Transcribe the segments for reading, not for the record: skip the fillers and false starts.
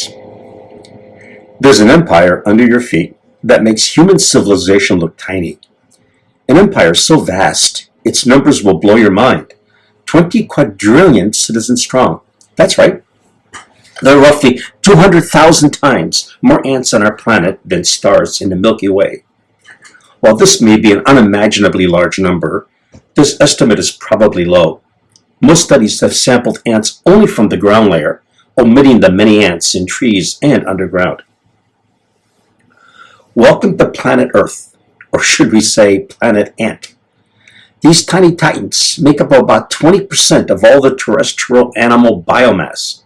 ants. There's an empire under your feet that makes human civilization look tiny. An empire so vast, its numbers will blow your mind. 20 quadrillion citizens strong. That's right. There are roughly 200,000 times more ants on our planet than stars in the Milky Way. While this may be an unimaginably large number, this estimate is probably low. Most studies have sampled ants only from the ground layer, omitting the many ants in trees and underground. Welcome to planet Earth, or should we say planet Ant. These tiny titans make up about 20% of all the terrestrial animal biomass.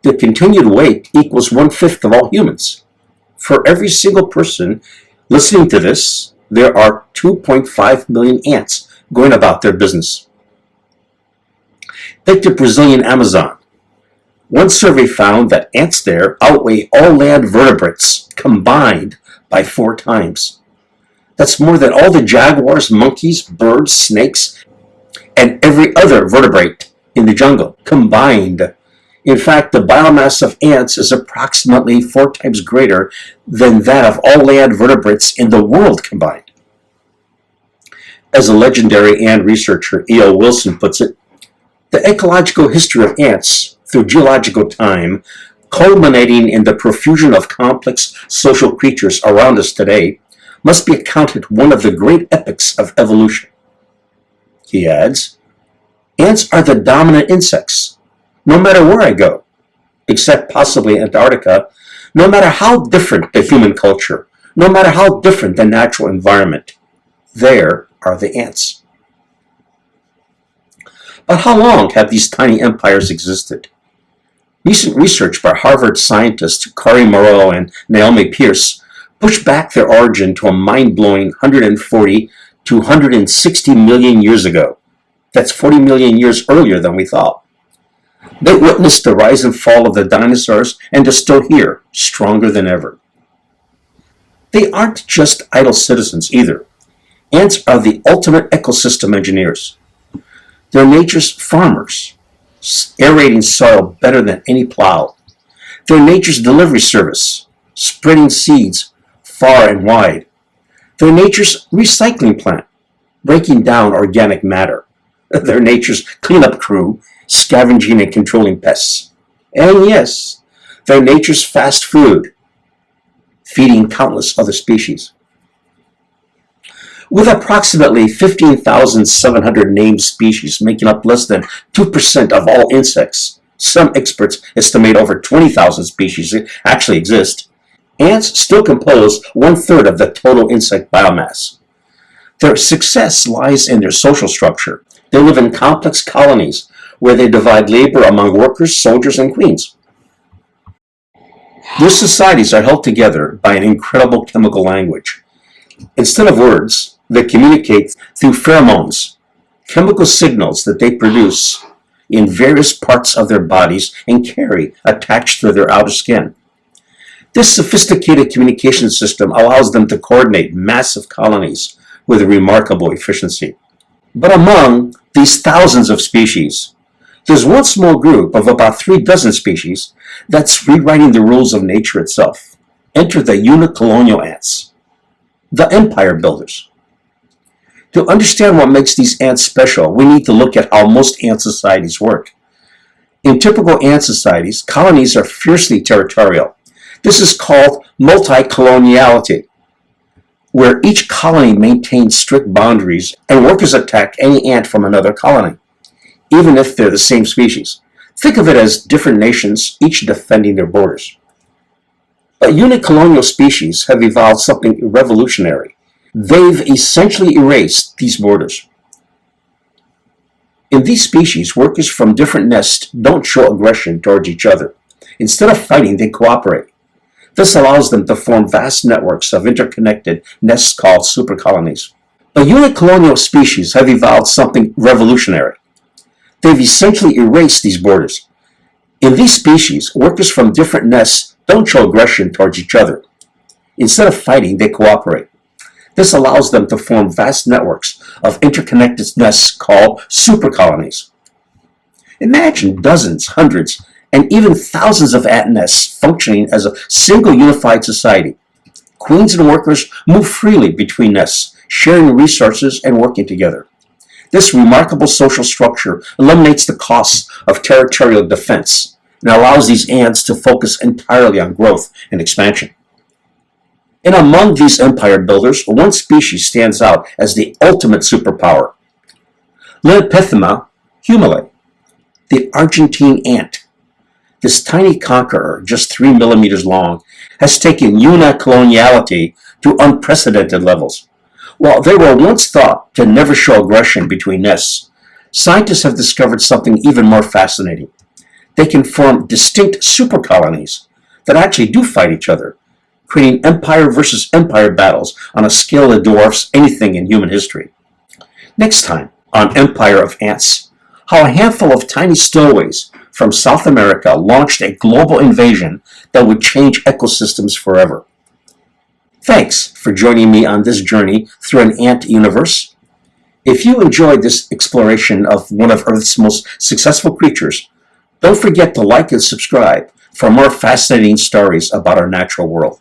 The continued weight equals 1/5 of all humans. For every single person listening to this, there are 2.5 million ants going about their business. Take the Brazilian Amazon. One survey found that ants there outweigh all land vertebrates combined by 4 times. That's more than all the jaguars, monkeys, birds, snakes, and every other vertebrate in the jungle combined. In fact, the biomass of ants is approximately 4 times greater than that of all land vertebrates in the world combined. As a legendary ant researcher E.O. Wilson puts it, the ecological history of ants through geological time, culminating in the profusion of complex social creatures around us today, must be accounted one of the great epics of evolution. He adds, ants are the dominant insects. No matter where I go, except possibly Antarctica, no matter how different the human culture, no matter how different the natural environment, there are the ants. But how long have these tiny empires existed? Recent research by Harvard scientists Kari Moreau and Naomi Pierce pushed back their origin to a mind-blowing 140 to 160 million years ago. That's 40 million years earlier than we thought. They witnessed the rise and fall of the dinosaurs and are still here, stronger than ever. They aren't just idle citizens either. Ants are the ultimate ecosystem engineers. They're nature's farmers, aerating soil better than any plow. They're nature's delivery service, spreading seeds far and wide. They're nature's recycling plant, breaking down organic matter. They're nature's cleanup crew, scavenging and controlling pests. And yes, they're nature's fast food, feeding countless other species. With approximately 15,700 named species making up less than 2% of all insects, some experts estimate over 20,000 species actually exist, ants still compose 1/3 of the total insect biomass. Their success lies in their social structure. They live in complex colonies where they divide labor among workers, soldiers, and queens. Their societies are held together by an incredible chemical language. Instead of words, they communicate through pheromones, chemical signals that they produce in various parts of their bodies and carry attached to their outer skin. This sophisticated communication system allows them to coordinate massive colonies with remarkable efficiency. But among these thousands of species, there's one small group of about 36 species that's rewriting the rules of nature itself. Enter the unicolonial ants, the empire builders. To understand what makes these ants special, we need to look at how most ant societies work. In typical ant societies, colonies are fiercely territorial. This is called multicoloniality, where each colony maintains strict boundaries and workers attack any ant from another colony, even if they're the same species. Think of it as different nations, each defending their borders. But unicolonial species have evolved something revolutionary. They've essentially erased these borders. In these species, workers from different nests don't show aggression towards each other. Instead of fighting, they cooperate. This allows them to form vast networks of interconnected nests called supercolonies. But unicolonial species have evolved something revolutionary. They've essentially erased these borders. In these species, workers from different nests don't show aggression towards each other. Instead of fighting, they cooperate. This allows them to form vast networks of interconnected nests called supercolonies. Imagine dozens, hundreds, and even thousands of ant nests functioning as a single unified society. Queens and workers move freely between nests, sharing resources and working together. This remarkable social structure eliminates the costs of territorial defense and allows these ants to focus entirely on growth and expansion. And among these empire builders, one species stands out as the ultimate superpower. Lepithema humile, the Argentine ant. This tiny conqueror, just 3 millimeters long, has taken unicoloniality to unprecedented levels. While they were once thought to never show aggression between nests, scientists have discovered something even more fascinating. They can form distinct supercolonies that actually do fight each other, creating empire versus empire battles on a scale that dwarfs anything in human history. Next time on Empire of Ants, how a handful of tiny stowaways from South America launched a global invasion that would change ecosystems forever. Thanks for joining me on this journey through an ant universe. If you enjoyed this exploration of one of Earth's most successful creatures, don't forget to like and subscribe for more fascinating stories about our natural world.